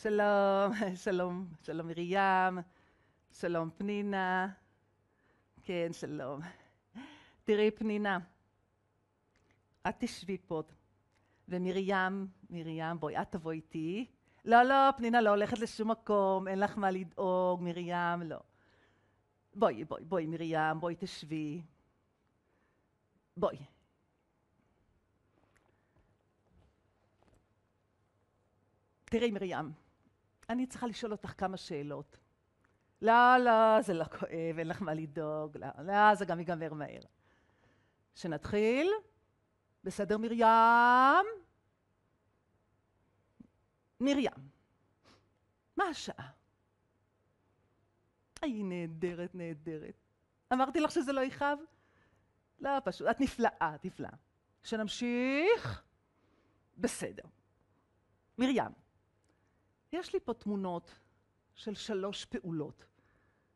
שלום, שלום, שלום מרים, שלום פנינה. כן, שלום. תראי פנינה, את תשבי פה, ומרים, בואי, את תבואי איתי. לא, לא, פנינה לא הולכת לשום מקום, אין לך מה לדאוג, מרים, לא. בואי, מרים, בואי תשבי. בואי. תראי מרים, אני צריכה לשאול אותך כמה שאלות. לא, לא, זה לא כואב, אין לך מה לדאוג, לא, לא, זה גם ייגמר מהר. שנתחיל? בסדר מרים? מרים, מה השעה? נהדרת, נהדרת. אמרתי לך שזה לא יכאב? לא, פשוט, את נפלאה, את נפלאה. שנמשיך? בסדר. מרים, יש לי פה תמונות של 3 פעולות.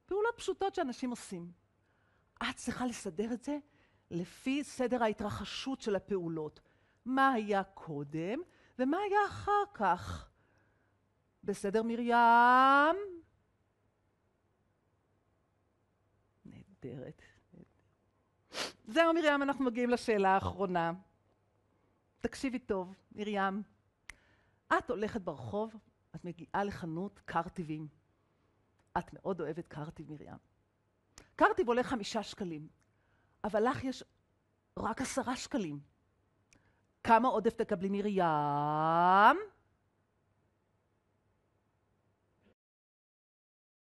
פעולות פשוטות שאנשים עושים. את צריכה לסדר את זה לפי סדר ההתרחשות של הפעולות. מה היה קודם ומה היה אחר כך. בסדר מרים? נהדרת. זהו מרים, אנחנו מגיעים לשאלה האחרונה. תקשיבי טוב, מרים. את הולכת ברחוב, את מגיעה לחנות קרטיבים. את מאוד אוהבת קרטיב מרים. קרטיב עולה 5 שקלים, אבל לך יש רק 10 שקלים. כמה עודף תקבלי מרים?